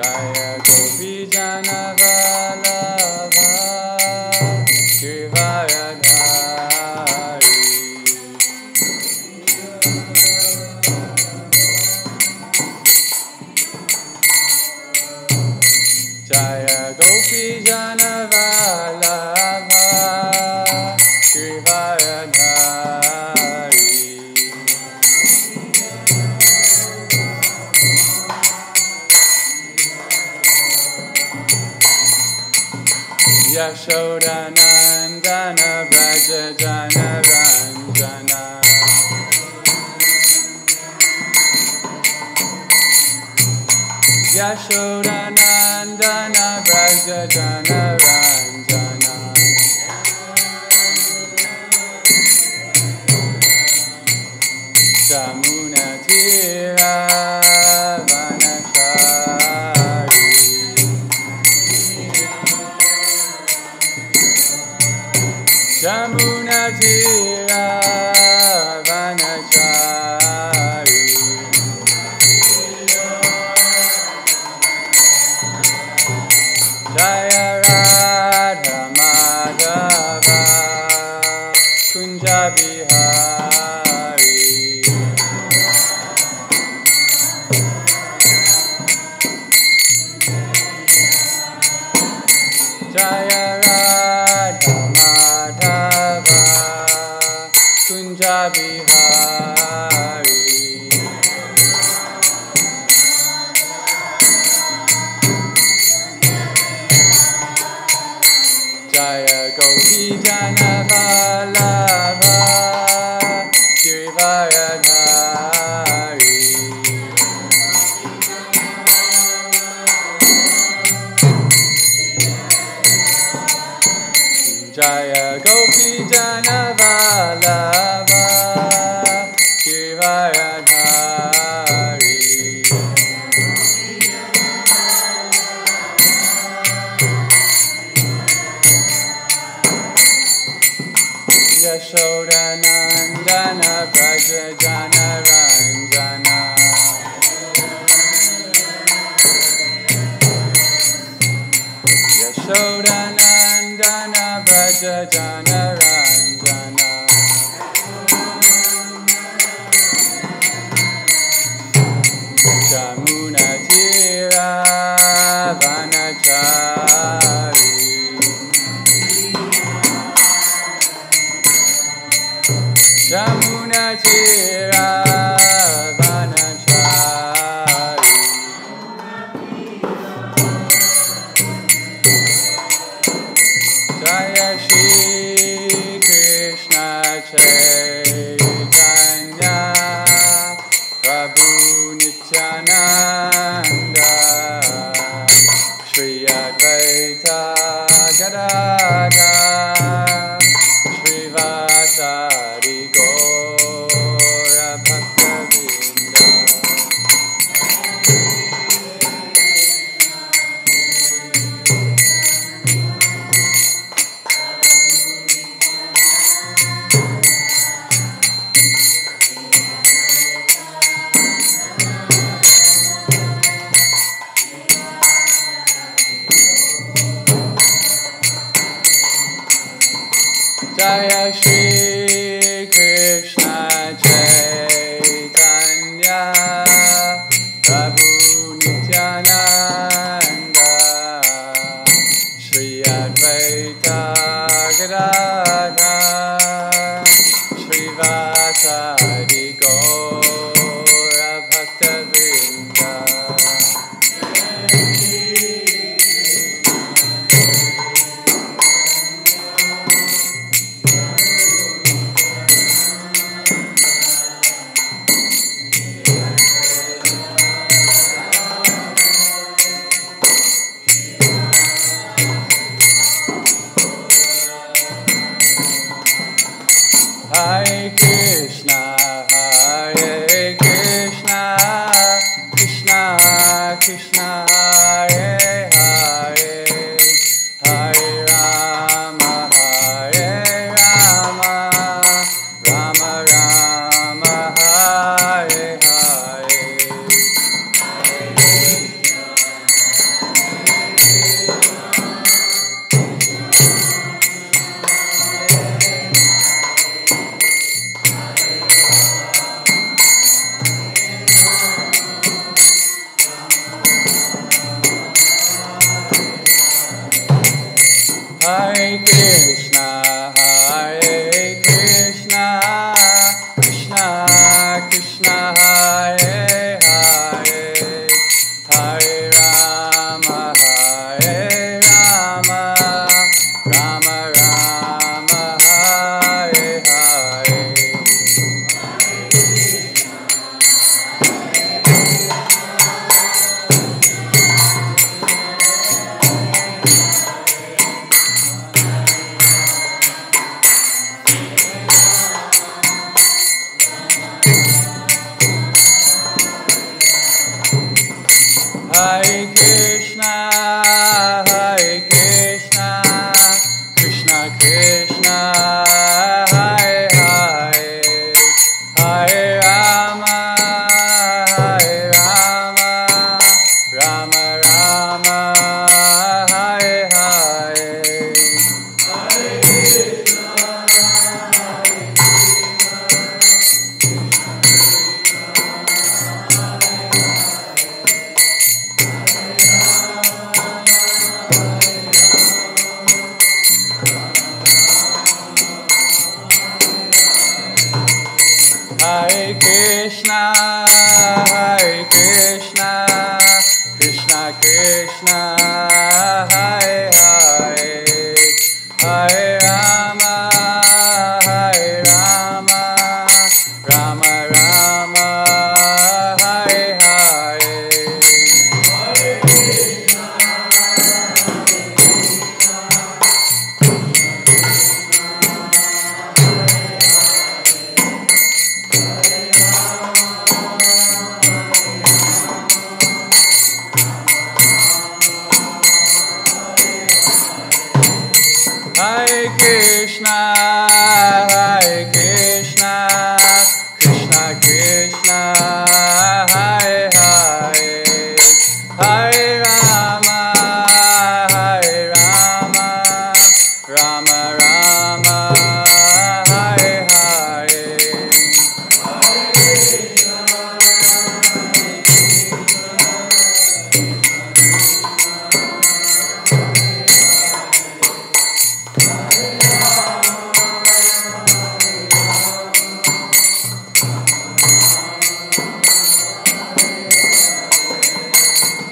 Jaya Gopi Jana Vallabha Givayadhari. Jaya Gopi Jana Vallabha Givayadhari. Yashoda Nandana Braja Jana Ranjana. Yashoda Nandana Braja Jana Ranjana. Jamuna Tira Vanachari. Jamuna Tira Vanachari. Jaya Radha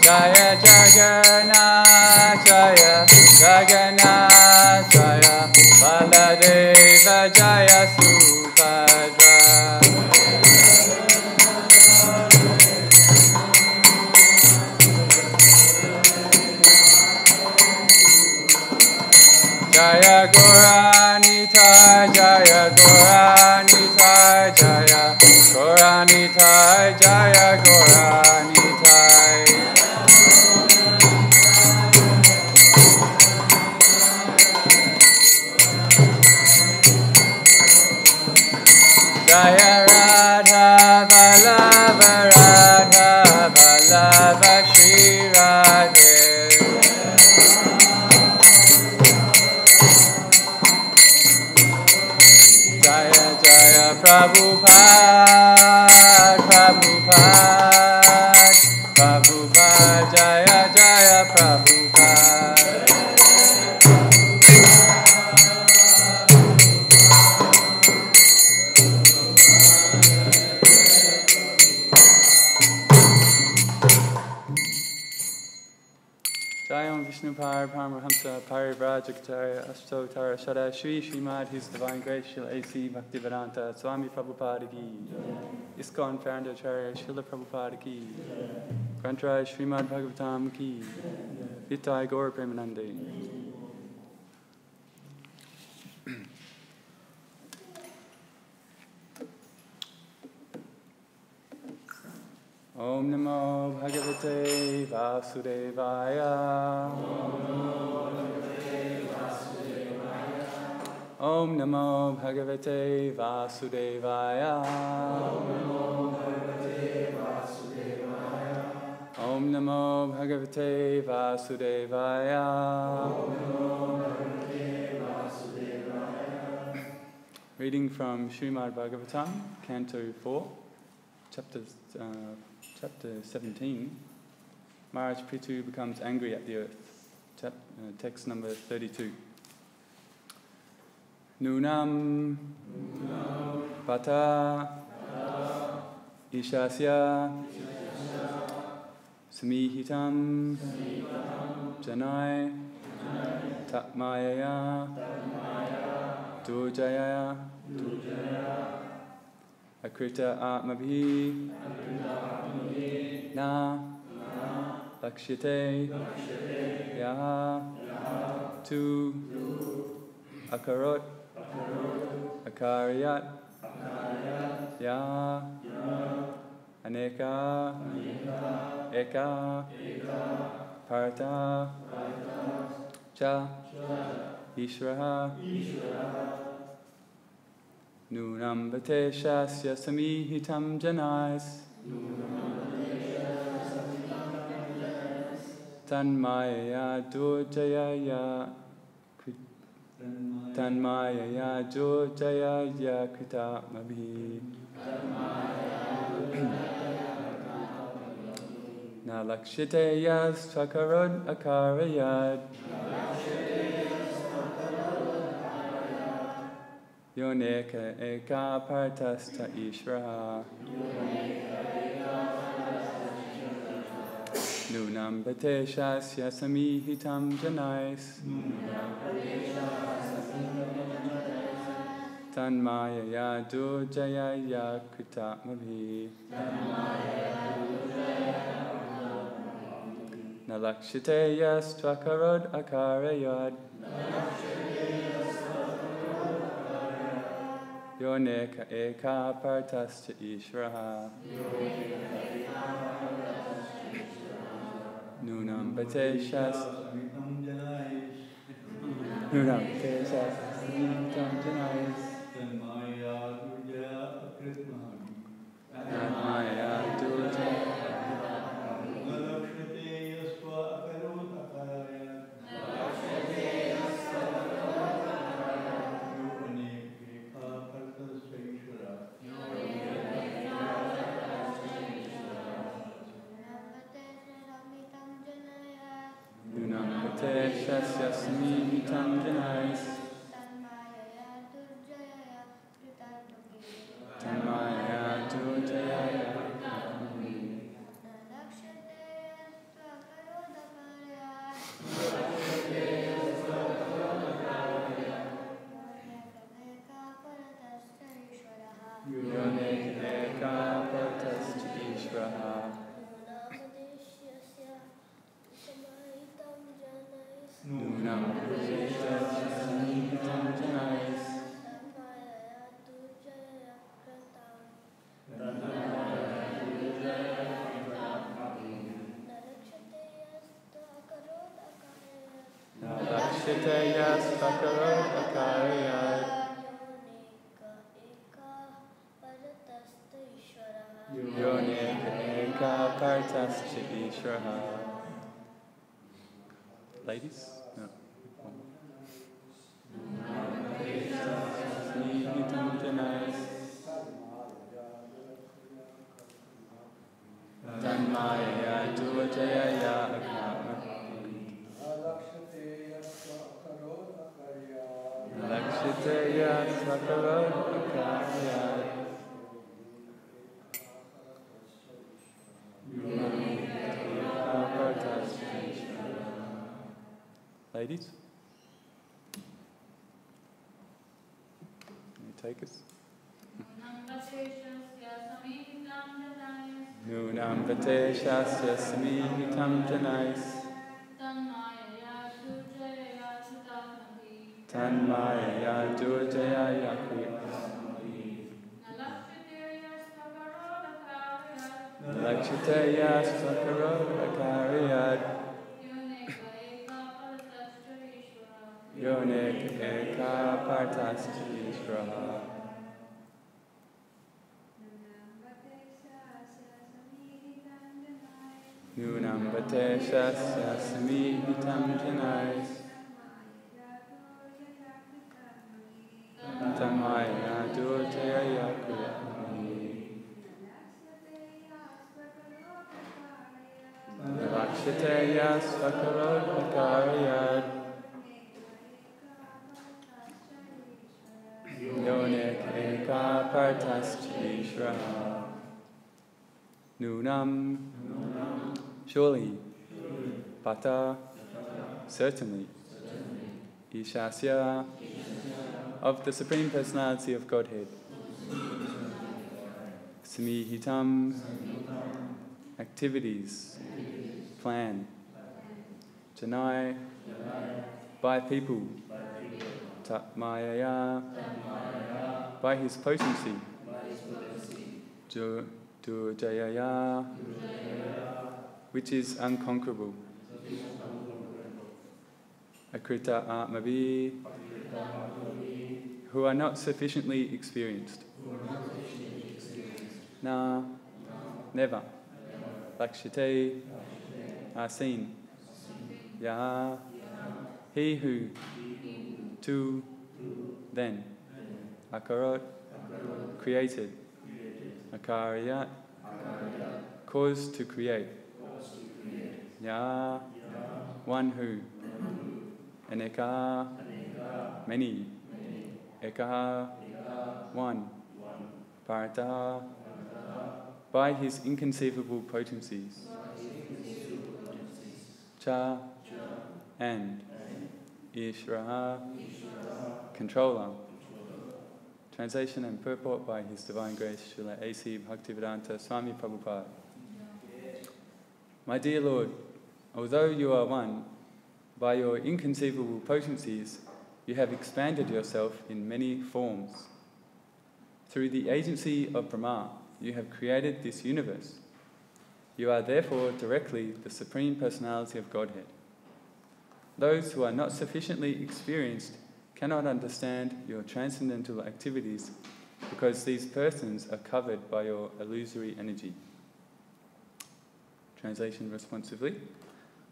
Jaya Jagannath Jaya Jagannath Jaya Baladeva Jaya Subhadra Jaya Goranita Jaya Goranita Jaya Goranita Jaya Goranita Jaya Radha Vallabha Radha Vallabha Shri Radhe Jaya Jaya Prabhupada Prabhupada Prabhupada Jaya Jaya Prabhupada Jayam Vishnu Par Paramahamsa Parivrajacharya Ashtotara Shada Shri Śrīmad His Divine Grace Srila A.C. Bhaktivedanta Swami Prabhupada Ki ISKCON Founder-Acharya Srila Prabhupada Ki Grantraj Śrīmad Bhāgavatam Ki Vitai Gaur Premanande Om Namo Bhagavate Vasudevaya Om Namo Bhagavate Vasudevaya Om Namo Bhagavate Vasudevaya Reading from Śrīmad Bhāgavatam, Canto 4, Chapter 17, Maharaj Prithu becomes angry at the earth. Text number 32. Nunam Pata Ishasya Samihitam Janai Tatmayaya Durjaya Akrita Atmabhi Na Lakshyate Yaha Tu Akarot Akaryat Yaha Aneka Eka Parta Cha Ishraha Nunam Bhate Shasya Samihitam Janais Tanmaya Durjaya Krita Mabhi Na Lakshite Yas Tvakarod Akarayad Yoneka Eka Partasta Ishraha Nunam Bhate Shasya Samihitam Janais Tanmaya Durjaya Krita Mabhi Nalakshite Yas Tvakarod Akarayad Yoneka Eka Partasta Ishraha Nunam Bhate Shasya Nunam Bhate Shasya Janais Tanmaya Durjaya Shasya Samihitam Janais Tanmaya Durjaya Ishraha. Nunam Pradesh Samihitam Janais. Lakshitayas Vakarot Akarayat. Yonik Eka Partascha Ishraha. Ladies? No. Smihitam Janais. Tanmaya Duvajaya Akama. Lakshitaya Sakarot Akarayat. Ladies? Can you take us? Nunam Vateshasya Samihitam Janais. Tanmaya Durjaya Yakri. Lakshitaya Sakarot Akarayat. Yonik Eka Partascha Ishraha. Nunam Vateshasya Samihitam Janais. Tamaya Durjaya Yakri. Lakshitaya Sakarot Akarayat. Yonik Eka Partascha Ishraha. Nunam. Surely. Pata. Certainly. Ishasya. Of the Supreme Personality of Godhead. Samihitam. Activities. Plan. Janai. By people. Tatmayaya. By his potency. Durjayaya. Which is unconquerable. Akrita Atmavi. Who are not sufficiently experienced. Na. Never. Lakshite. Are seen. Ya. He who. To. Then. Akarot. Created. Akaryat. Cause to create. Ya. One who. Aneka. Many. Eka. One. Parata. By his inconceivable potencies. Cha. And. Ishraha. Controller. Translation and purport by His Divine Grace Srila A.C. Bhaktivedanta Swami Prabhupada. My dear Lord, although you are one, by your inconceivable potencies, you have expanded yourself in many forms. Through the agency of Brahma, you have created this universe. You are therefore directly the Supreme Personality of Godhead. Those who are not sufficiently experienced cannot understand your transcendental activities because these persons are covered by your illusory energy. Translation responsively.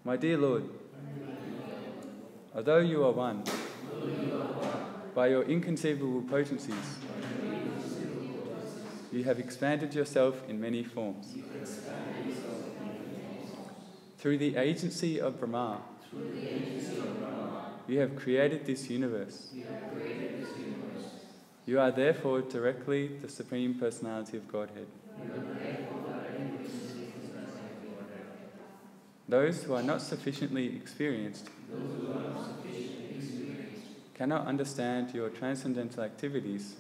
My dear Lord, although you are one, by your inconceivable potencies, you have expanded yourself in many forms. Through the agency of Brahma, you have created this universe. You are therefore directly the Supreme Personality of Godhead. Those who are not sufficiently experienced cannot understand your transcendental activities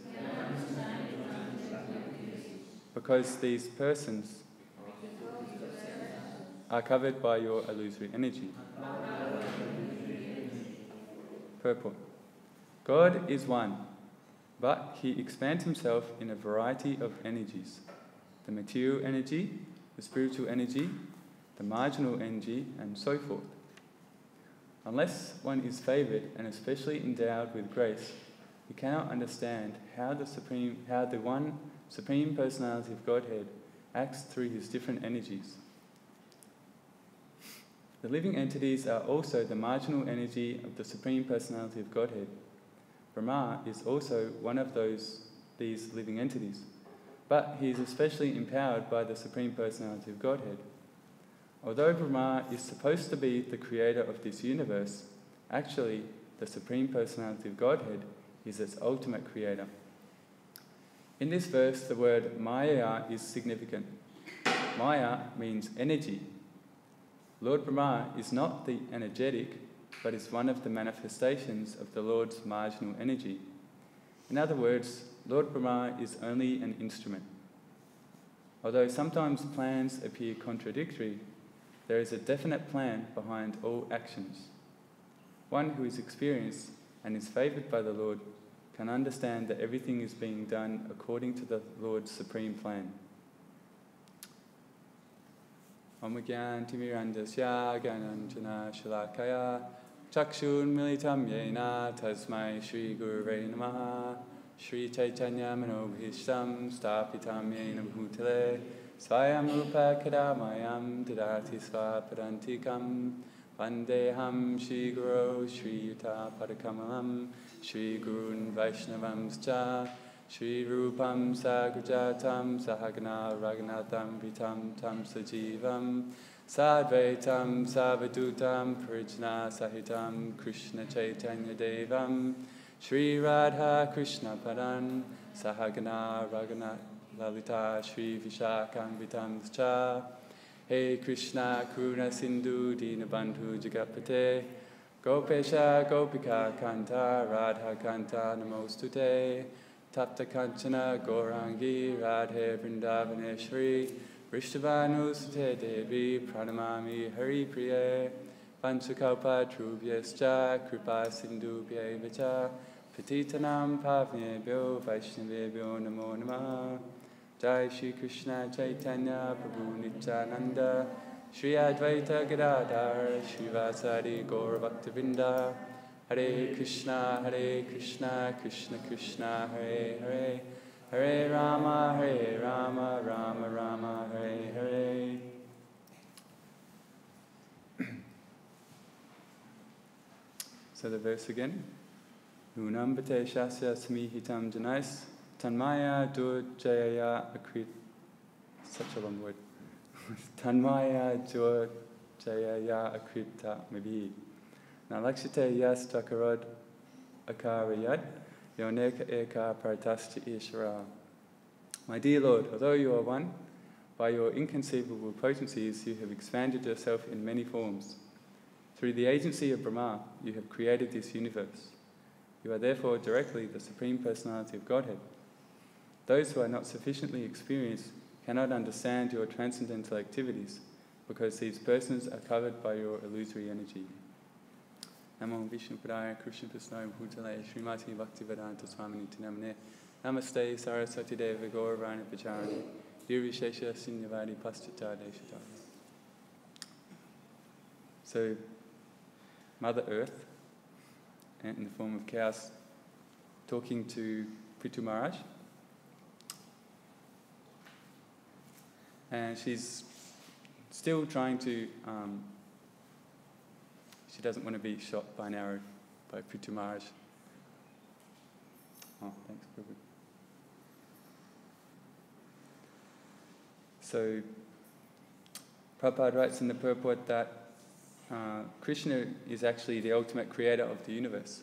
because these persons are covered by your illusory energy. Purport. God is one, but he expands himself in a variety of energies. The material energy, the spiritual energy, the marginal energy, and so forth. Unless one is favoured and especially endowed with grace, we cannot understand how the one Supreme Personality of Godhead acts through his different energies. The living entities are also the marginal energy of the Supreme Personality of Godhead. Brahma is also one of these living entities, but he is especially empowered by the Supreme Personality of Godhead. Although Brahma is supposed to be the creator of this universe, actually the Supreme Personality of Godhead is its ultimate creator. In this verse, the word Maya is significant. Maya means energy. Lord Brahma is not the energetic, but is one of the manifestations of the Lord's marginal energy. In other words, Lord Brahma is only an instrument. Although sometimes plans appear contradictory, there is a definite plan behind all actions. One who is experienced and is favoured by the Lord can understand that everything is being done according to the Lord's supreme plan. Om Gyan Timirandasya Gyananjana Shalakaya Chakshun Militam Yena Tasmai Shri Gurave Namaha Shri Chaitanya Manobhishtam Stapitam Yena Bhutale Svayam Rupa Kadamayam Didati Svapadantikam Vandeham Shri Guru Shri Yuta Padakamalam Shri Gurun Vaishnavamscha Shri Rupam Sagrajatam Sahagana Raghunatham Vitam Tam Sajivam Sadvaitam Savadutam Prijna Sahitam Krishna Chaitanya Devam Shri Radha Krishna Padan Sahagana Raghunath Lalita Shri Vishakam Vitam Cha Hey Krishna Karuna Sindhu Dinabandhu Jagapate Gopesha Gopika Kanta Radha Kanta Namostute Tapta Kanchana Gaurangi Radhe Vrindavaneshwari Vrishtavanu Devi Pranamami Hari Priye Panchakalpa Trubhyascha Kripa Sindhu Bhyevacha Patitanam Pavnebhyo Vaishnavebhyo Namo Namah Jai Shri Krishna Chaitanya Prabhu Nityananda Shri Advaita Gadadhar Shivasari Gaura Bhaktivedanta Hare Krishna, Krishna Krishna, Hare Hare, Hare Rama, Rama Rama, Hare Hare. So the verse again. Nunam bate shasya samihitam janais tanmaya durjaya akrit. Such a long word. Tanmaya durjaya akrita maybe. Nalakshite yas takarod akarayat yoneka eka partascha ishara. My dear Lord, although you are one, by your inconceivable potencies you have expanded yourself in many forms. Through the agency of Brahma, you have created this universe. You are therefore directly the Supreme Personality of Godhead. Those who are not sufficiently experienced cannot understand your transcendental activities because these persons are covered by your illusory energy. Namo Vishnu Padaya Krishna Prasnaya Bhutale Śrīmad Bhaktivedanta Swami Namne Namaste Saraswati Deva Gauravani Pacharani Virvishesha Sinyavadi Paschata Deshatari. So, Mother Earth, in the form of cows, talking to Prithu Maharaj, and she's still trying to. She doesn't want to be shot by an arrow by Prithu Maharaj. Oh, thanks, Prabhu. So, Prabhupada writes in the purport that Krishna is actually the ultimate creator of the universe.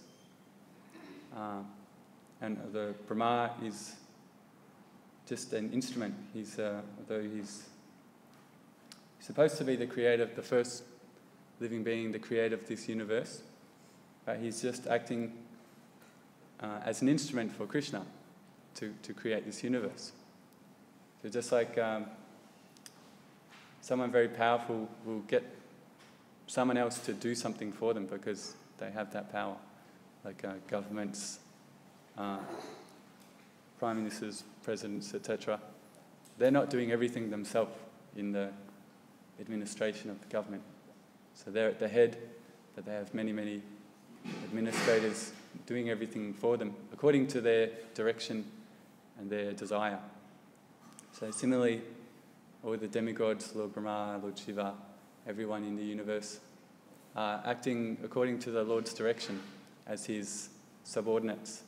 And the Brahma is just an instrument. Although he's supposed to be the creator, the first living being, the creator of this universe, he's just acting as an instrument for Krishna to create this universe. So just like someone very powerful will get someone else to do something for them because they have that power, like governments, prime ministers, presidents, etc. They're not doing everything themselves in the administration of the government. So they're at the head, but they have many, many administrators doing everything for them according to their direction and their desire. So similarly, all the demigods, Lord Brahma, Lord Shiva, everyone in the universe are acting according to the Lord's direction as his subordinates.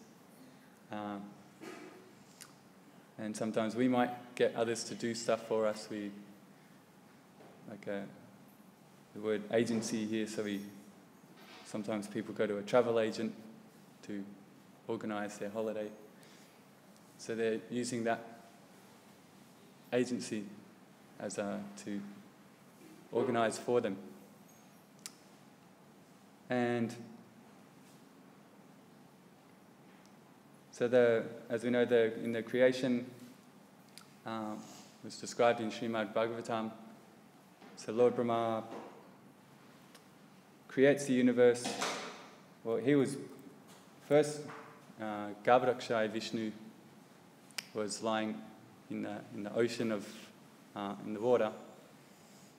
And sometimes we might get others to do stuff for us. We, like the word agency here, so sometimes people go to a travel agent to organise their holiday. So they're using that agency as to organise for them. And so as we know, in the creation was described in Śrīmad Bhāgavatam. So Lord Brahma creates the universe. Well, he was first, Brahmachari Vishnu was lying in the ocean in the water.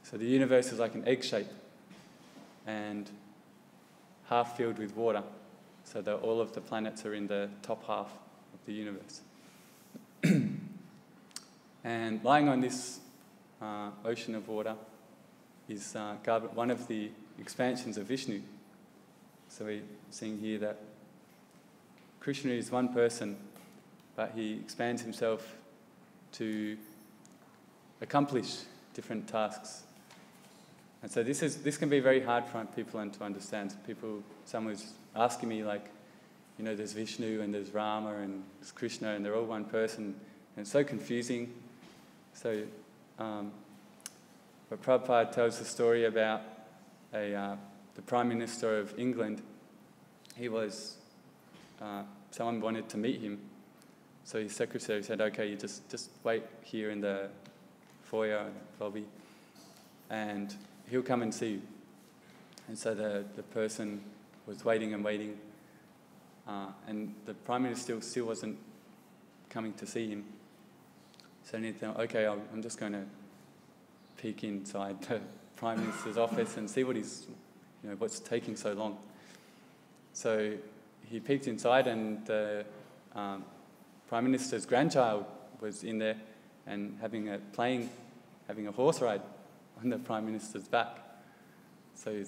So the universe is like an egg shape and half filled with water. So that all of the planets are in the top half of the universe. And lying on this ocean of water is one of the expansions of Vishnu. So we're seeing here that Krishna is one person, but he expands himself to accomplish different tasks. And so this can be very hard for people to understand. Someone was asking me, like, there's Vishnu and there's Rama and there's Krishna and they're all one person, and it's so confusing. So, but Prabhupada tells the story about the Prime Minister of England. He was, someone wanted to meet him, so his secretary said, okay, you just wait here in the foyer lobby and he'll come and see you. And so the person was waiting and waiting, and the Prime Minister still wasn't coming to see him. So he thought, okay, I'm just going to peek inside the Prime Minister's office and see what's taking so long. So he peeked inside, and the Prime Minister's grandchild was in there and having a horse ride on the Prime Minister's back. So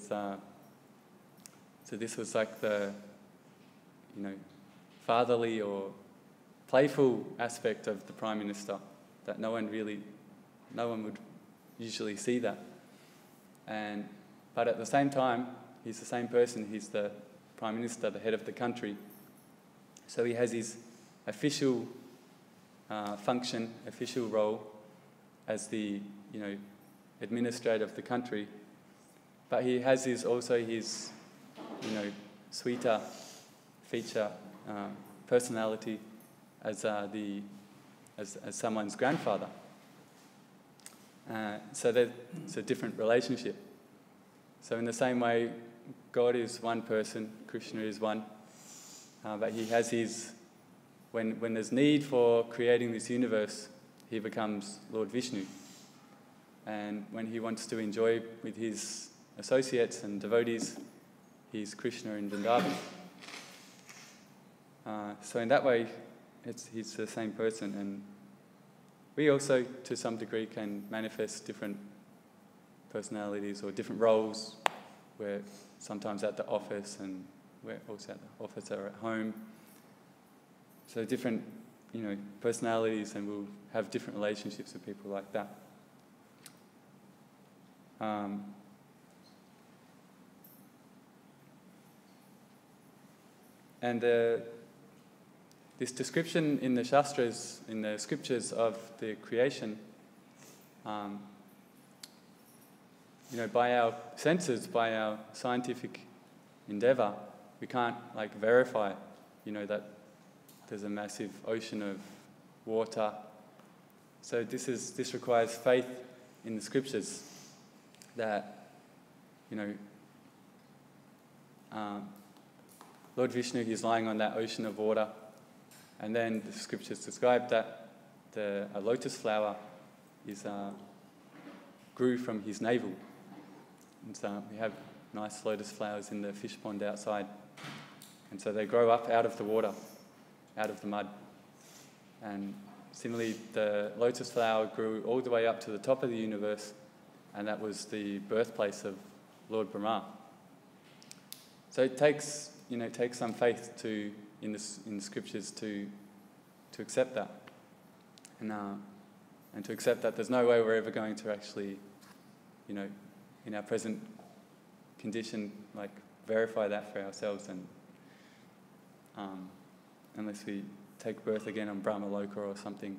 so this was like the fatherly or playful aspect of the Prime Minister that no one would usually see that. But at the same time, he's the same person. He's the Prime Minister, the head of the country. So he has his official function, official role as the administrator of the country, but he has also his sweeter feature, personality as someone's grandfather. So it's a different relationship. So in the same way, God is one person, Krishna is one, but he has when there's need for creating this universe, he becomes Lord Vishnu. And when he wants to enjoy with his associates and devotees, he's Krishna in Vrindavan. So in that way, he's the same person. And we also, to some degree, can manifest different personalities or different roles. We're sometimes at the office, and we're also at the office or at home. So different, personalities, and we'll have different relationships with people like that. And this description in the Shastras, in the scriptures of the creation, by our senses, by our scientific endeavour, we can't verify, that there's a massive ocean of water. So this requires faith in the scriptures that, Lord Vishnu, he's lying on that ocean of water, and then the scriptures describe that a lotus flower grew from his navel. And so we have nice lotus flowers in the fish pond outside. And so they grow up out of the water, out of the mud. And similarly, the lotus flower grew all the way up to the top of the universe, and that was the birthplace of Lord Brahma. So it takes some faith in the scriptures to accept that, and to accept that there's no way we're ever going to actually, in our present condition, verify that for ourselves, and unless we take birth again on Brahmaloka or something.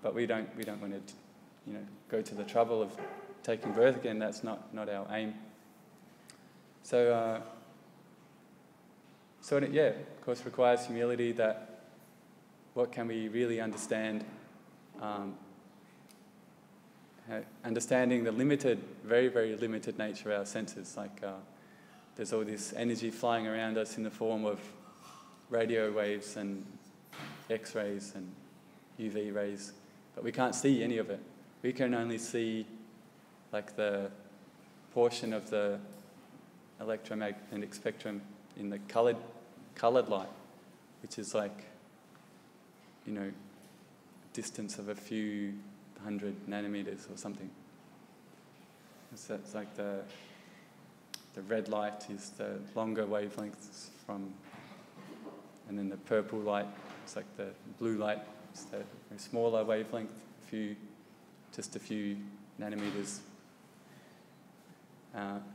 But we don't want to, go to the trouble of taking birth again. That's not our aim. So, of course, requires humility. That what can we really understand? Understanding the limited, very, very limited nature of our senses. There's all this energy flying around us in the form of radio waves and X-rays and UV rays, but we can't see any of it. We can only see the portion of the electromagnetic spectrum in the coloured light, which is distance of a few 100 nanometers or something. So it's the red light is the longer wavelengths and then the purple light is the blue light, it's the very smaller wavelength, just a few nanometers.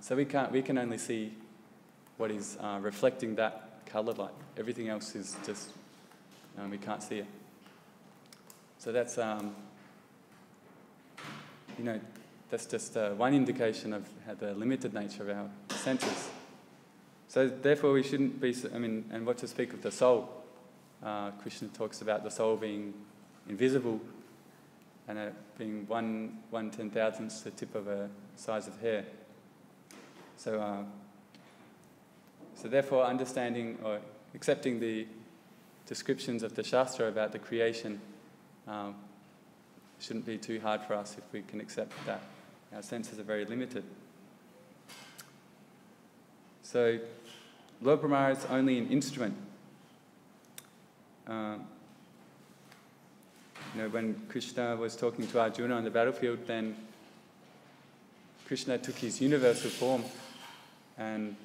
So we can only see what is reflecting that coloured light. Everything else is just, we can't see it. So that's, that's just one indication of the limited nature of our senses. So therefore we shouldn't be, and what to speak of the soul. Krishna talks about the soul being invisible and it being 1/10,000th the tip of a size of hair. So therefore understanding or accepting the descriptions of the Shastra about the creation shouldn't be too hard for us if we can accept that our senses are very limited. So Lord Brahma is only an instrument. When Krishna was talking to Arjuna on the battlefield, then Krishna took his universal form, and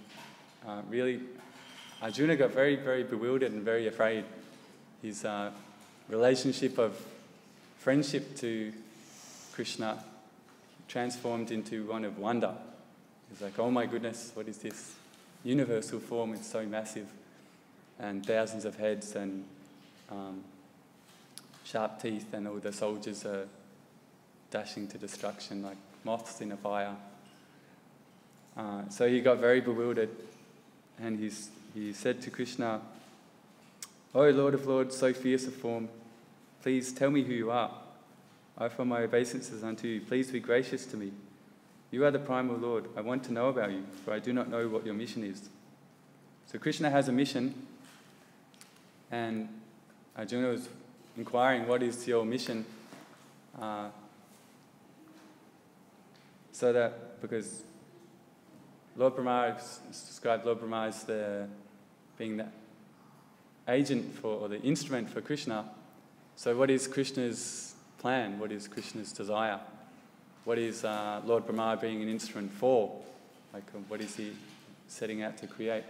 really Arjuna got very, very bewildered and very afraid. His relationship of friendship to Krishna transformed into one of wonder. He's like, oh my goodness, what is this universal form? It's so massive, and thousands of heads and sharp teeth, and all the soldiers are dashing to destruction like moths in a fire. So he got very bewildered, and he said to Krishna, "O Lord of Lords, so fierce a form, please tell me who you are. I offer my obeisances unto you. Please be gracious to me. You are the primal Lord. I want to know about you, for I do not know what your mission is." So Krishna has a mission, and Arjuna was inquiring, what is your mission? Because Lord Brahma described Lord Brahma as being the agent or the instrument for Krishna. So what is Krishna's plan? What is Krishna's desire? What is Lord Brahma being an instrument for? What is he setting out to create?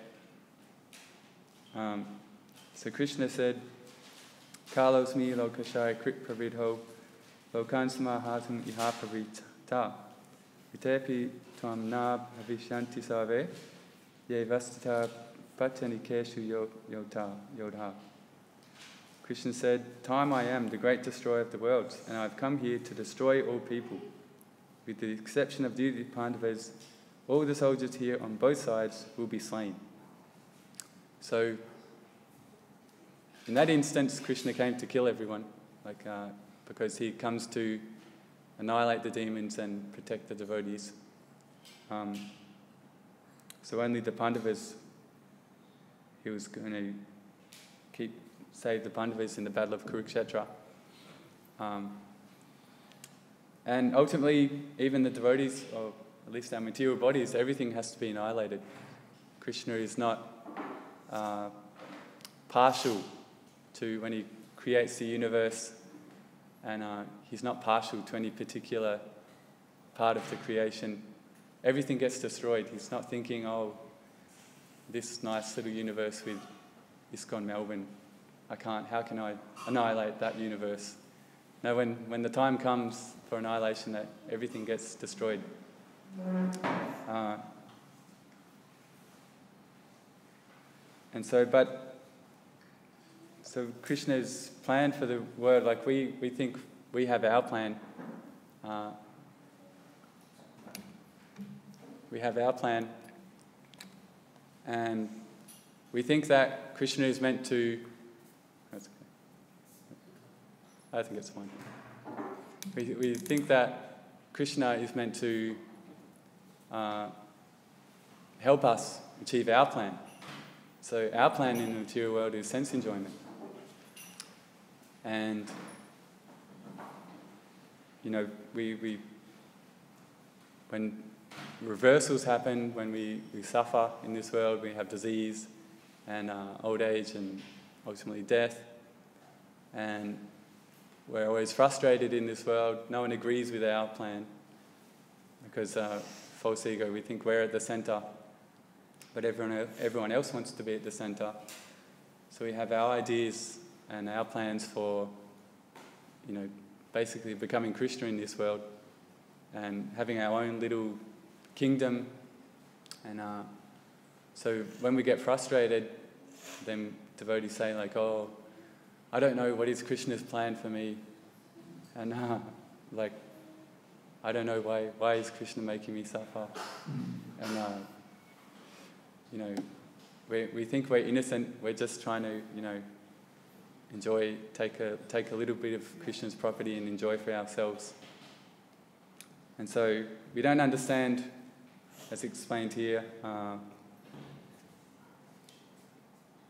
So Krishna said, "Kalosmi lokashaya krit pravidho lokan samahatum iha pravita vitepi tvam na bhavishanti save ye vastita patanikeshu yodha." Krishna said, "Time I am the great destroyer of the worlds, and I've come here to destroy all people. With the exception of the Pandavas, all the soldiers here on both sides will be slain." So, in that instance, Krishna came to kill everyone, because he comes to annihilate the demons and protect the devotees. So only the Pandavas, he was going to save the Pandavas in the Battle of Kurukshetra. And ultimately, even the devotees, or at least our material bodies, everything has to be annihilated. Krishna is not partial to when he creates the universe, and he's not partial to any particular part of the creation. Everything gets destroyed. He's not thinking, oh, this nice little universe with ISKCON Melbourne, how can I annihilate that universe? No, when the time comes for annihilation, that everything gets destroyed. So Krishna's plan for the world, like we think we have our plan. We have our plan, and we think that Krishna is meant to. That's okay. I think it's fine. We think that Krishna is meant to help us achieve our plan. So our plan in the material world is sense enjoyment. And, when reversals happen, when we suffer in this world, we have disease and old age and ultimately death. And we're always frustrated in this world. No one agrees with our plan because false ego, we think we're at the center, but everyone else wants to be at the center. So we have our ideas and our plans for, basically becoming Krishna in this world and having our own little kingdom. And so when we get frustrated, then devotees say like, oh, I don't know what is Krishna's plan for me. And I don't know why is Krishna making me suffer. And, we think we're innocent. We're just trying to, enjoy, take a little bit of Krishna's property and enjoy for ourselves. And so we don't understand, as explained here,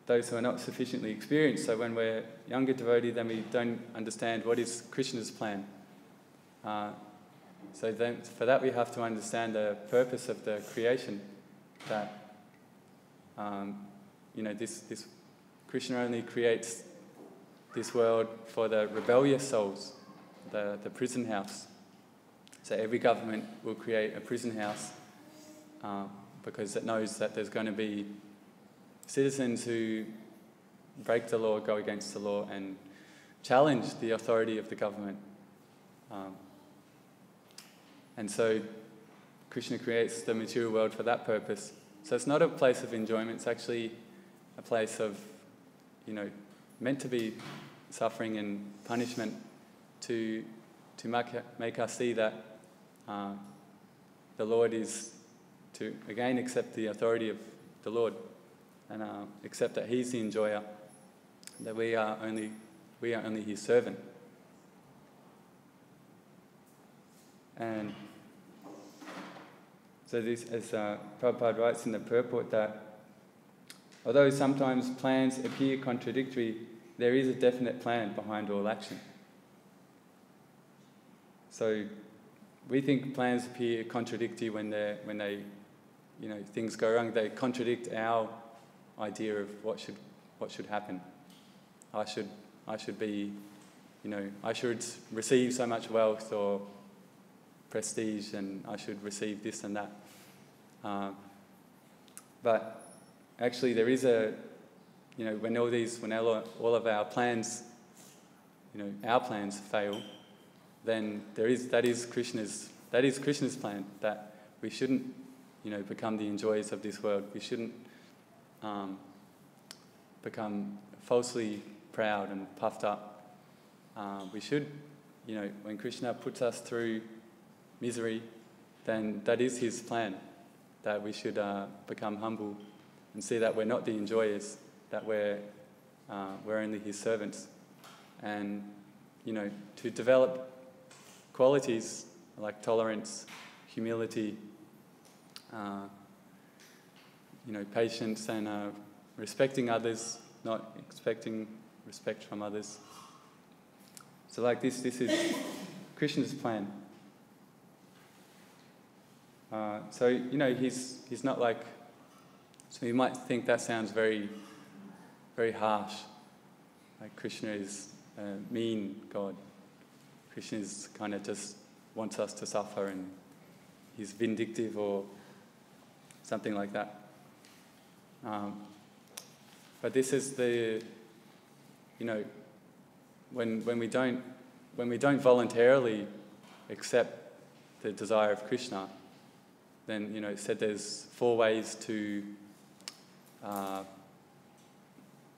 those who are not sufficiently experienced. So when we're younger devotee, then we don't understand what is Krishna's plan. So then for that we have to understand the purpose of the creation, that this Krishna only creates this world for the rebellious souls, the prison house. So every government will create a prison house because it knows that there's going to be citizens who break the law, go against the law, and challenge the authority of the government. And so Krishna creates the material world for that purpose. So it's not a place of enjoyment, it's actually a place of, meant to be suffering and punishment to make us see that the Lord is to again accept the authority of the Lord and accept that He's the enjoyer, that we are only His servant. And so this, as Prabhupada writes in the purport, that although sometimes plans appear contradictory, there is a definite plan behind all action. So we think plans appear contradictory when they things go wrong. They contradict our idea of what should happen. I should be, I should receive so much wealth or prestige, and I should receive this and that. But actually, there is a, when all of our plans, our plans fail, then that is Krishna's plan, that we shouldn't, become the enjoyers of this world. We shouldn't become falsely proud and puffed up. We should, when Krishna puts us through misery, then that is His plan, that we should become humble and see that we're not the enjoyers, that we're only His servants, and to develop qualities like tolerance, humility, patience, and respecting others, not expecting respect from others. So like this is Krishna's plan. He's not like, so you might think that sounds very, very harsh. Like Krishna is a mean God. Krishna is kind of just wants us to suffer and he's vindictive or something like that. But this is the, when we don't voluntarily accept the desire of Krishna, then it said there's 4 ways to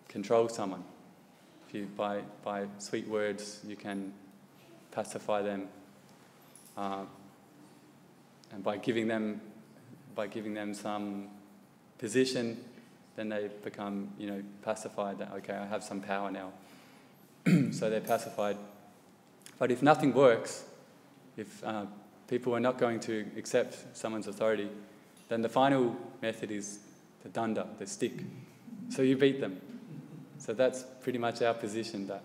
control someone. If you by sweet words you can pacify them, and by giving them some position, then they become pacified. That okay, I have some power now, so they're pacified. But if nothing works, if people are not going to accept someone's authority, then the final method is the danda, the stick. So you beat them. So that's pretty much our position, that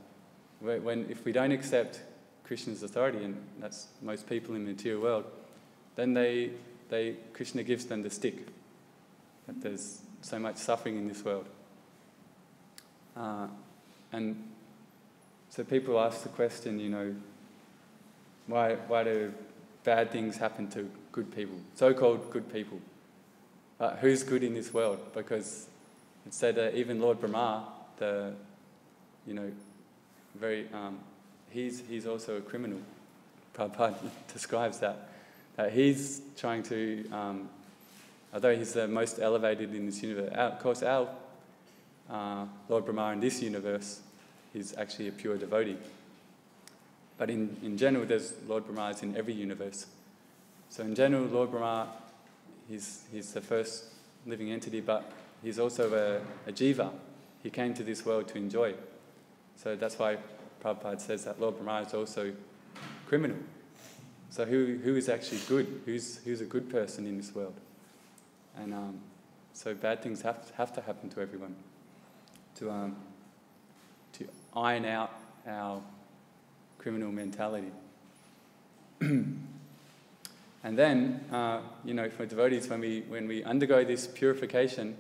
if we don't accept Krishna's authority, and that's most people in the material world, then Krishna gives them the stick. That there's so much suffering in this world. And so people ask the question, why do bad things happen to good people, so-called good people? Who's good in this world? Because it said that even Lord Brahma, he's also a criminal. Prabhupada describes that he's trying to, although he's the most elevated in this universe, of course our Lord Brahma in this universe is actually a pure devotee. But in general, there's Lord Brahma in every universe. So in general, Lord Brahma, he's the first living entity, but he's also a jiva. He came to this world to enjoy. So that's why Prabhupada says that Lord Brahma is also criminal. So who is actually good? Who's a good person in this world? And so bad things have to happen to everyone to iron out our criminal mentality. And then, for devotees, when we undergo this purification,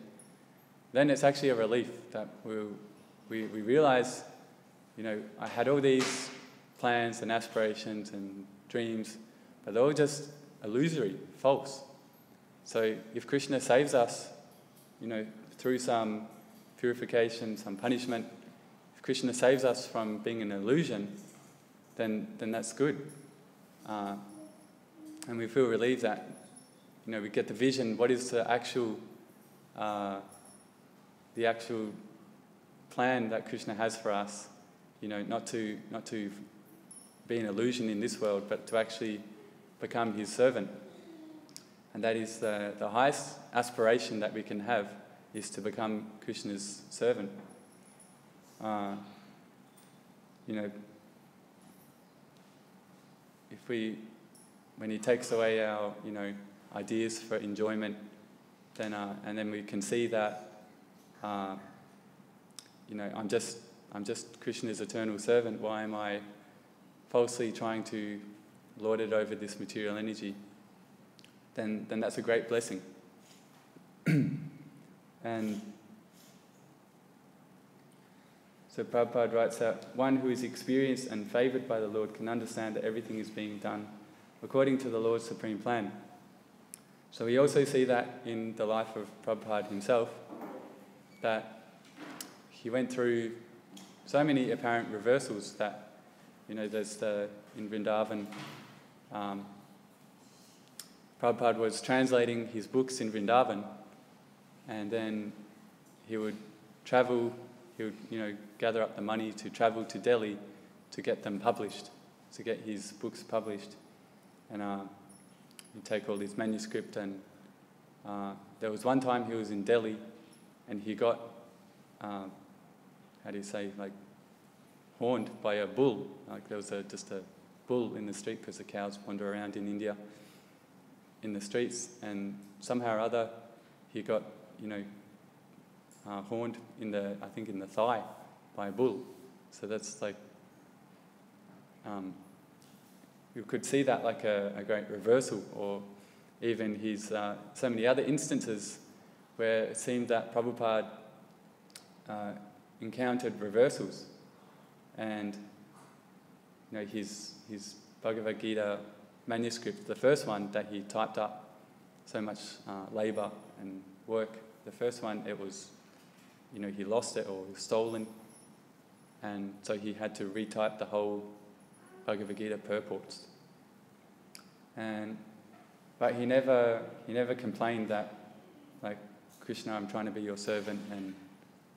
then it's actually a relief that we realize, I had all these plans and aspirations and dreams, but they're all just illusory, false. So if Krishna saves us, through some purification, some punishment, if Krishna saves us from being an illusion, then that's good. And we feel relieved that, we get the vision, what is the actual plan that Krishna has for us, not to be an illusion in this world, but to actually become his servant. And that is the highest aspiration that we can have, is to become Krishna's servant. When he takes away our, ideas for enjoyment, then and then we can see that, I'm just Krishna's eternal servant. Why am I falsely trying to lord it over this material energy? Then that's a great blessing. And so Prabhupada writes that one who is experienced and favoured by the Lord can understand that everything is being done according to the Lord's supreme plan. So we also see that in the life of Prabhupada himself, that he went through so many apparent reversals that, there's in Vrindavan, Prabhupada was translating his books in Vrindavan, and then he would travel, he would, gather up the money to travel to Delhi to get them published, to get his books published. And he'd take all his manuscript, and there was one time he was in Delhi and he got, horned by a bull. Like there was just a bull in the street, because the cows wander around in India in the streets, and somehow or other he got, horned in the thigh by a bull. So that's like, you could see that like a great reversal, or even his so many other instances where it seemed that Prabhupada encountered reversals, and his Bhagavad Gita manuscript, the first one that he typed up, so much labour and work. The first one, it was, he lost it or it was stolen, and so he had to retype the whole Bhagavad Gita purports. But he never complained that, like, Krishna, I'm trying to be your servant,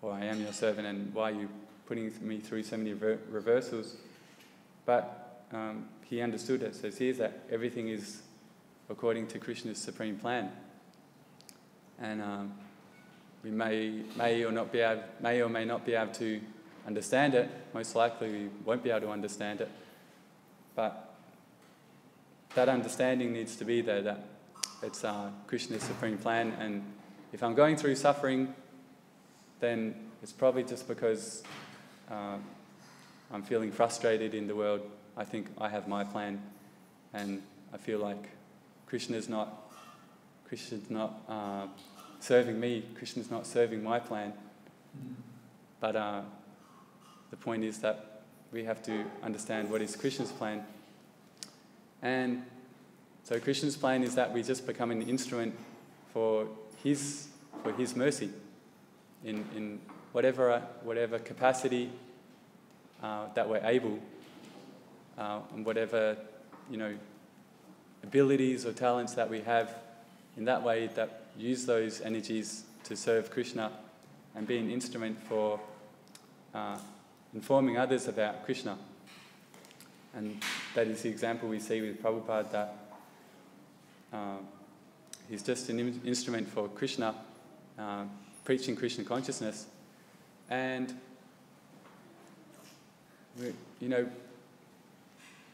or I am your servant, and why are you putting me through so many reversals? But he understood it, so sees that everything is according to Krishna's supreme plan. And we may or may not be able to understand it. Most likely we won't be able to understand it. But that understanding needs to be there, that it's Krishna's supreme plan, and if I'm going through suffering, then it's probably just because I'm feeling frustrated in the world. I think I have my plan, and I feel like Krishna's not serving me. Krishna's not serving my plan. But the point is that we have to understand what is Krishna's plan. And so Krishna's plan is that we just become an instrument for His mercy in whatever capacity that we're able, and whatever abilities or talents that we have, in that way that use those energies to serve Krishna and be an instrument for informing others about Krishna. And that is the example we see with Prabhupada, that he's just an instrument for Krishna, preaching Krishna consciousness. And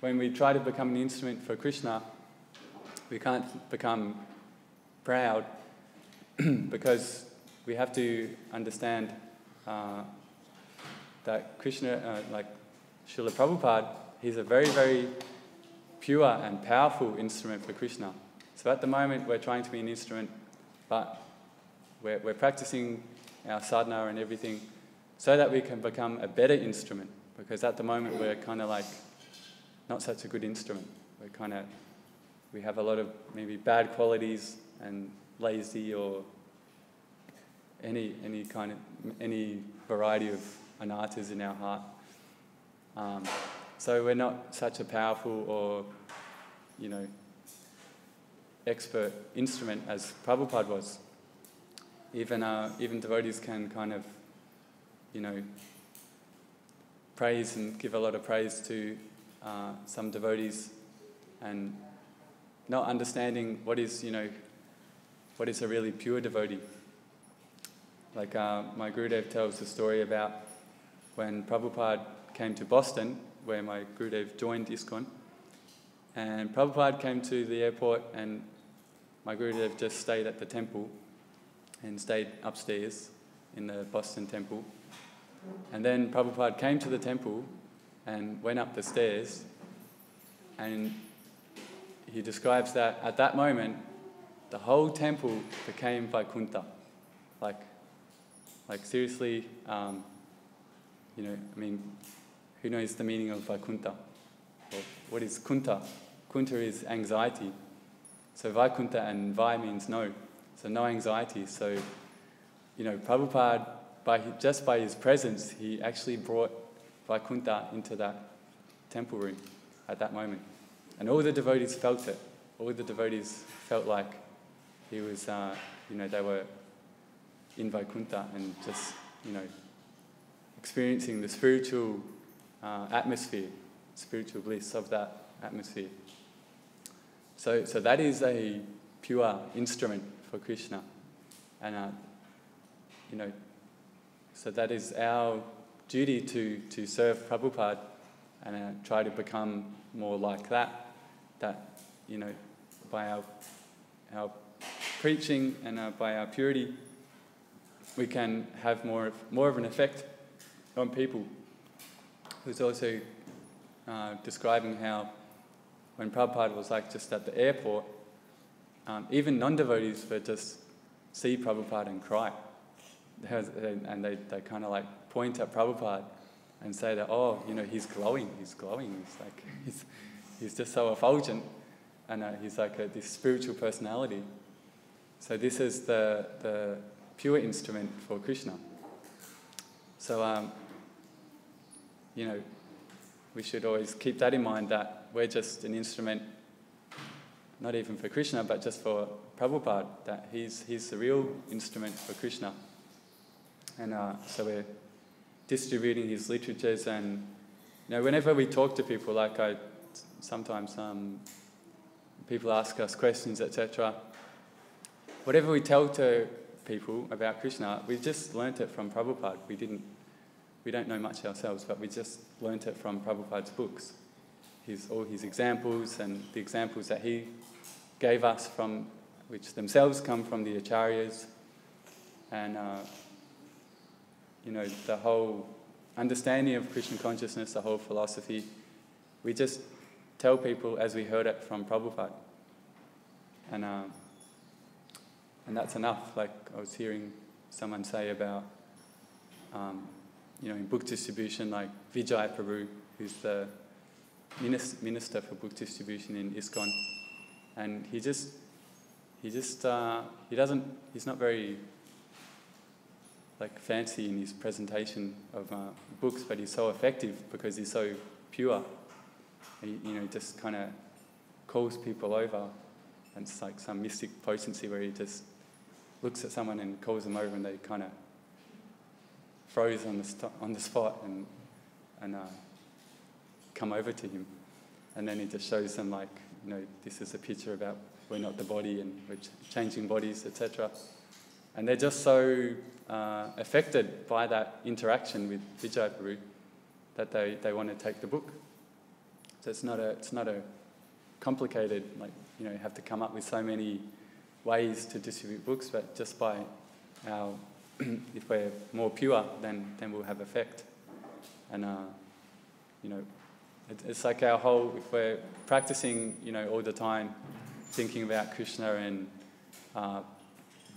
when we try to become an instrument for Krishna, we can't become proud because we have to understand that Krishna, like Srila Prabhupada, he's a very, very pure and powerful instrument for Krishna. So at the moment we're trying to be an instrument, but we're practicing our sadhana and everything so that we can become a better instrument, because at the moment we're kind of like not such a good instrument. We have a lot of maybe bad qualities and lazy, or any variety of anarthas in our heart. So we're not such a powerful or expert instrument as Prabhupada was. Even devotees can kind of praise and give a lot of praise to some devotees, and not understanding what is a really pure devotee. Like my Gurudev tells the story about when Prabhupada came to Boston, where my Gurudev joined ISKCON, and Prabhupada came to the airport, and my Gurudev just stayed at the temple and stayed upstairs in the Boston temple. And then Prabhupada came to the temple and went up the stairs, and he describes that at that moment the whole temple became Vaikuntha. Like seriously, who knows the meaning of Vaikuntha? Or what is Kunta? Kunta is anxiety. So Vaikuntha and Vai means no. So no anxiety. So, Prabhupada, just by his presence, he actually brought Vaikuntha into that temple room at that moment. And all the devotees felt it. All the devotees felt like he was, they were in Vaikuntha and just, experiencing the spiritual atmosphere, spiritual bliss of that atmosphere. So that is a pure instrument for Krishna. And, so that is our duty to serve Prabhupada and try to become more like that, you know, by our preaching and by our purity, we can have more of an effect on people. Who's also describing how when Prabhupada was like just at the airport, even non-devotees would just see Prabhupada and cry. And they kind of like point at Prabhupada and say that, oh, you know, he's glowing. He's like, he's just so effulgent, and he's like this spiritual personality. So this is the pure instrument for Krishna. So, you know, we should always keep that in mind, that we're just an instrument, not even for Krishna, but just for Prabhupada, that he's the real instrument for Krishna. And so we're distributing his literatures, and you know, whenever we talk to people, like sometimes people ask us questions, etc. Whatever we tell to people about Krishna, we just learnt it from Prabhupada. We don't know much ourselves, but we just learnt it from Prabhupada's books. All his examples and the examples that he gave us, from which themselves come from the Acharyas, and you know, the whole understanding of Krishna consciousness, the whole philosophy, we just tell people as we heard it from Prabhupada. And that's enough. Like I was hearing someone say about, you know, in book distribution, like Vijay Prabhu, who's the minister for book distribution in ISKCON, and he's not very like fancy in his presentation of books, but he's so effective because he's so pure. He, you know, just kind of calls people over, and it's like some mystic potency where he just looks at someone and calls them over, and they kind of froze on the spot and come over to him, and then he just shows them, like, you know, this is a picture about we're not the body and we're changing bodies, etc. And they're just so affected by that interaction with Vijay Prabhu that they want to take the book. So it's not a complicated, like, you know, you have to come up with so many ways to distribute books, but just by our, if we're more pure, then we'll have effect. And you know, it's like our whole, if we're practicing, you know, all the time, thinking about Krishna and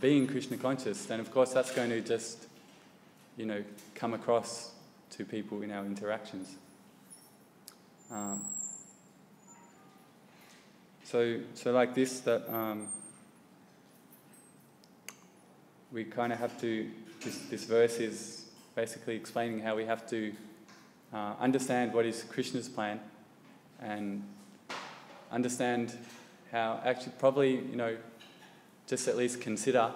being Krishna conscious, then of course that's going to just, you know, come across to people in our interactions. So like this, that we kind of have to, this verse is basically explaining how we have to understand what is Krishna's plan, and understand how, actually probably, you know, just at least consider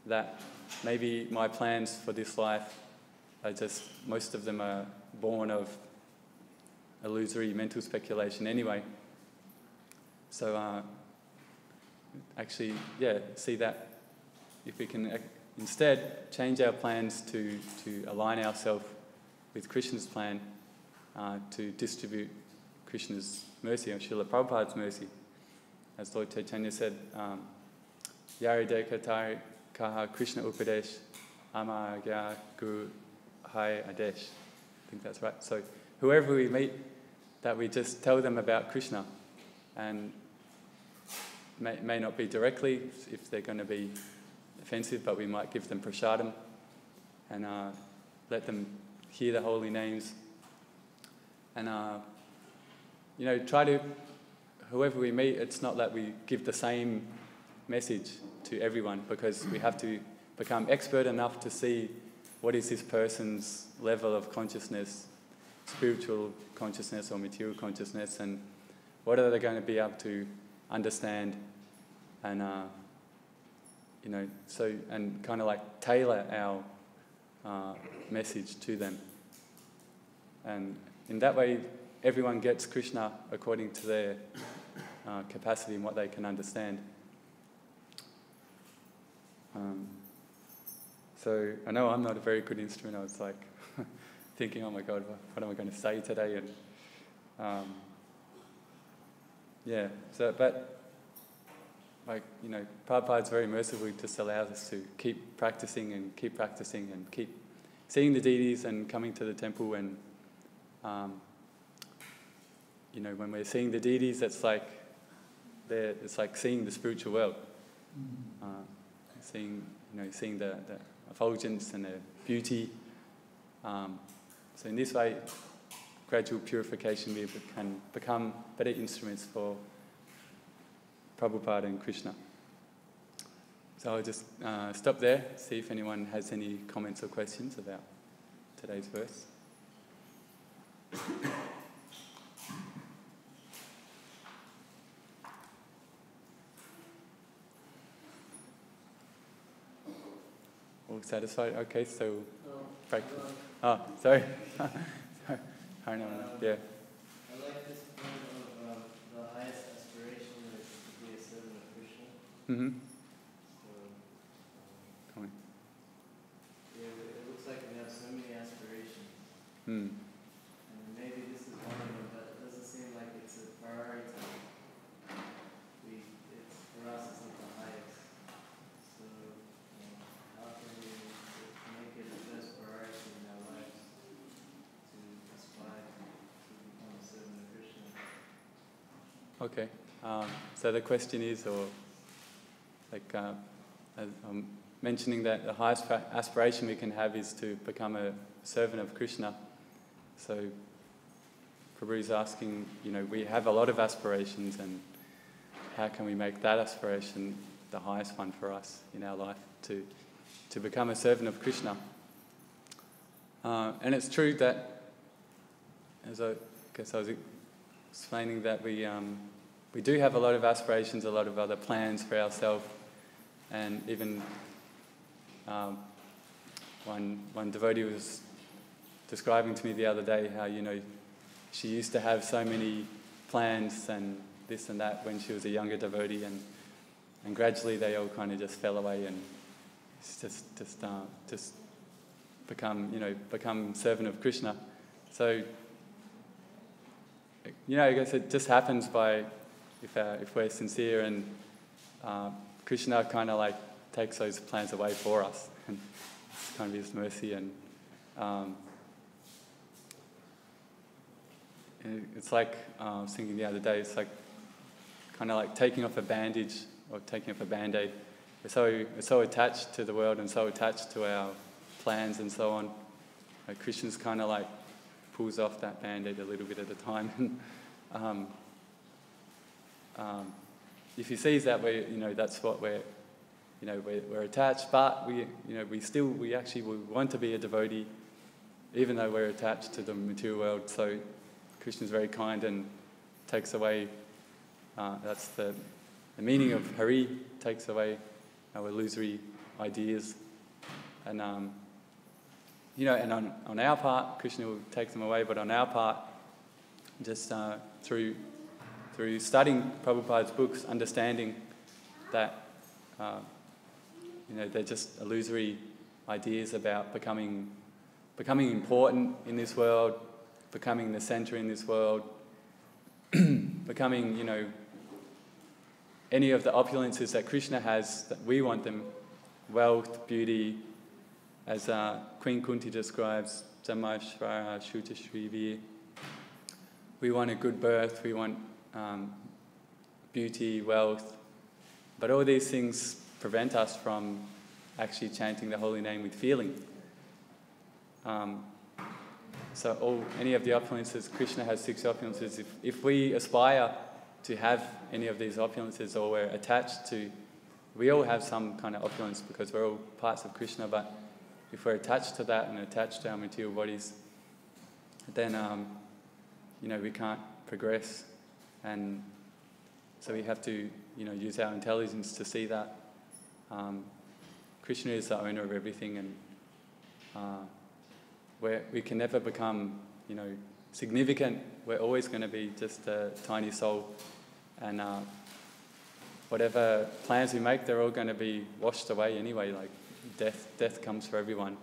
that maybe my plans for this life are just, most of them are born of illusory mental speculation anyway. So actually, yeah, see that if we can instead change our plans to align ourselves with Krishna's plan, to distribute Krishna's mercy, or Srila Prabhupada's mercy. As Lord Chaitanya said, Yari Deka Tari Kaha Krishna Upadesh Amagya Guru Hai Adesh. I think that's right. So whoever we meet, that we just tell them about Krishna, and may not be directly if they're going to be offensive, but we might give them prasadam and let them hear the holy names, and you know, try to, whoever we meet, it's not that we give the same message to everyone, because we have to become expert enough to see what is this person's level of consciousness, spiritual consciousness or material consciousness, and what are they going to be able to understand, and you know, so, and kind of like tailor our message to them, and in that way everyone gets Krishna according to their capacity and what they can understand. So I know I'm not a very good instrument. I was like thinking, oh my God, what am I going to say today? And Yeah, so, but, like, you know, Prabhupada's very merciful, just allows us to keep practicing and keep seeing the deities and coming to the temple, and, you know, when we're seeing the deities, it's like seeing the spiritual world. Seeing the effulgence and the beauty. So in this way, gradual purification, we can become better instruments for Prabhupada and Krishna. So I'll just stop there, see if anyone has any comments or questions about today's verse. All satisfied? Okay, so... Oh, sorry. Sorry. Yeah. I like this point of the highest aspiration is to be a servant of Krishna. Mm-hmm. So, yeah, it looks like we have so many aspirations. Mm. And maybe this is one of them, but it doesn't seem like it's a priority. For us, it's not the highest. So, how can we make it the first priority in our lives to aspire to become a servant of Krishna? Okay. So the question is, or like I'm mentioning that the highest aspiration we can have is to become a servant of Krishna. So Prabhu is asking, you know, we have a lot of aspirations, and how can we make that aspiration the highest one for us in our life, to become a servant of Krishna? And it's true that, as I guess I was explaining, that we do have a lot of aspirations, a lot of other plans for ourselves, and even one devotee was describing to me the other day how, you know, she used to have so many plans and this and that when she was a younger devotee, and gradually they all kind of just fell away, and it's just become servant of Krishna. So, you know, I guess it just happens by if we're sincere, and Krishna kind of like takes those plans away for us, and it's kind of His mercy, and it's like I was thinking the other day, it's like kind of like taking off a bandage or taking off a band-aid. We're so attached to the world and so attached to our plans and so on. Like Krishna's kind of like pulls off that band-aid a little bit at a time. If he sees that that's what we're attached, but we actually want to be a devotee, even though we're attached to the material world. So Krishna's very kind and takes away. That's the meaning of Hare, takes away our illusory ideas, and and on our part, Krishna will take them away. But on our part, just through studying Prabhupada's books, understanding that they're just illusory ideas about becoming important in this world, becoming the center in this world, becoming any of the opulences that Krishna has, that we want them, wealth, beauty, as Queen Kunti describes, Brahmachari Ashram. We want a good birth, we want beauty, wealth, but all these things prevent us from actually chanting the holy name with feeling. So any of the opulences, Krishna has 6 opulences. If we aspire to have any of these opulences, or we're attached to, we all have some kind of opulence because we're all parts of Krishna, but if we're attached to that and attached to our material bodies, then we can't progress, and so we have to use our intelligence to see that Krishna is the owner of everything, and we can never become significant. We're always going to be just a tiny soul, and whatever plans we make, they're all going to be washed away anyway. Like death comes for everyone.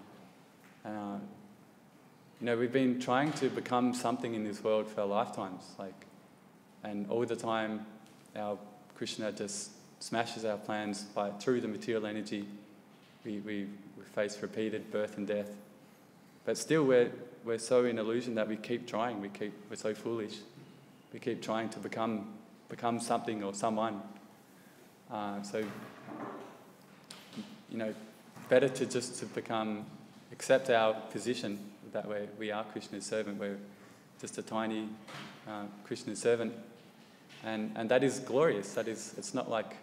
we've been trying to become something in this world for lifetimes, and all the time our Krishna just smashes our plans through the material energy. We face repeated birth and death, but still we're so in illusion that we keep trying. We're so foolish. We keep trying to become something or someone. So better to accept our position, that we are Krishna's servant. We're just a tiny Krishna's servant, and that is glorious. It's not like,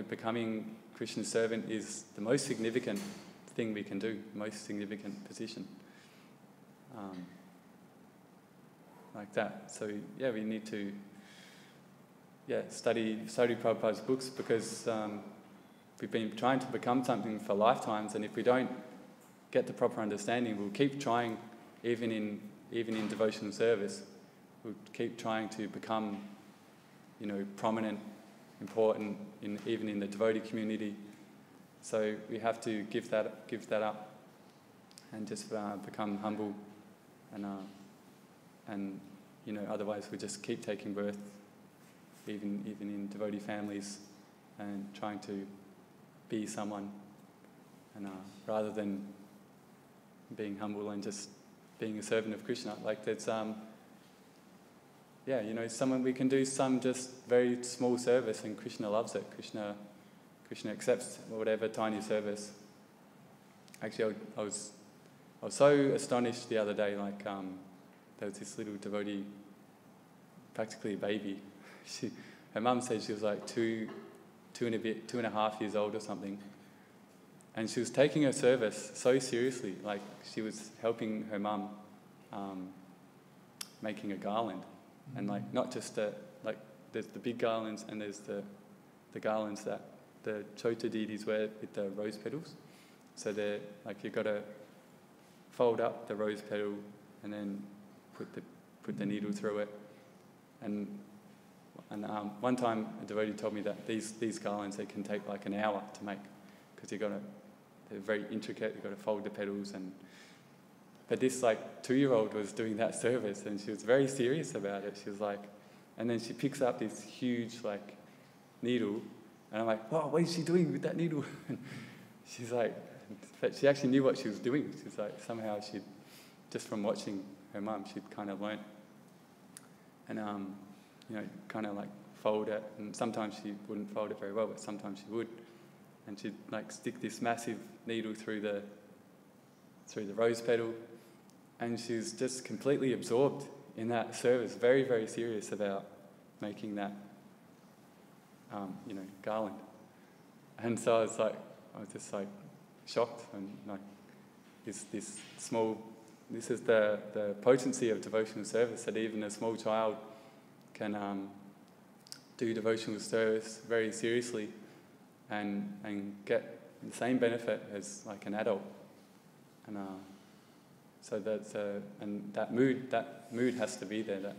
becoming Krishna's servant is the most significant thing we can do, most significant position. Like that. So we need to study Prabhupada's books, because we've been trying to become something for lifetimes, and if we don't get the proper understanding, we'll keep trying, even in devotional service. We'll keep trying to become, prominent, important, even in the devotee community. So we have to give that up, and just become humble, and otherwise we just keep taking birth, even in devotee families, and trying to be someone, and rather than being humble and just being a servant of Krishna. Like there's someone, we can do some just very small service and Krishna loves it. Krishna accepts whatever tiny service. Actually, I was so astonished the other day. There was this little devotee, practically a baby. Her mum said she was like two and a half years old or something, and she was taking her service so seriously. Like she was helping her mum making a garland, and not just there's the big garlands, and there's the garlands that the Chota deities wear with the rose petals. So they're you've got to fold up the rose petal and then put the needle through it. And one time a devotee told me that these garlands, they can take an hour to make, because they're very intricate. You've got to fold the petals, but this 2-year-old was doing that service, and she was very serious about it. She was and then she picks up this huge needle, and I'm like, "Wow, what is she doing with that needle?" And she's but she actually knew what she was doing. She's somehow she, just from watching her mum, she'd kind of learnt, and kind of fold it, and sometimes she wouldn't fold it very well, but sometimes she would, and she'd stick this massive needle through the rose petal, and she was just completely absorbed in that service, very, very serious about making that garland. And so I was just shocked, and this is the potency of devotional service, that even a small child can do devotional service very seriously and get the same benefit as an adult. And so that's and that mood has to be there, that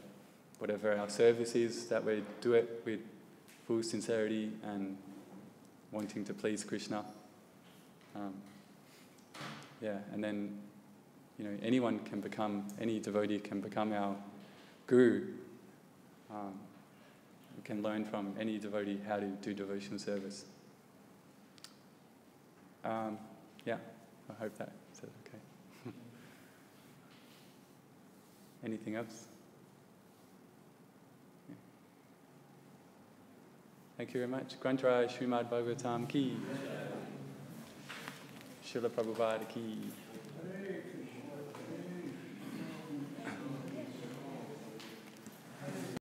whatever our service is, that we do it with full sincerity and wanting to please Krishna. And then any devotee can become our guru. We can learn from any devotee how to do devotional service. I hope that's okay. Anything else? Yeah. Thank you very much. Grantara Śrīmad Bhāgavatam ki. Srila Prabhupada ki.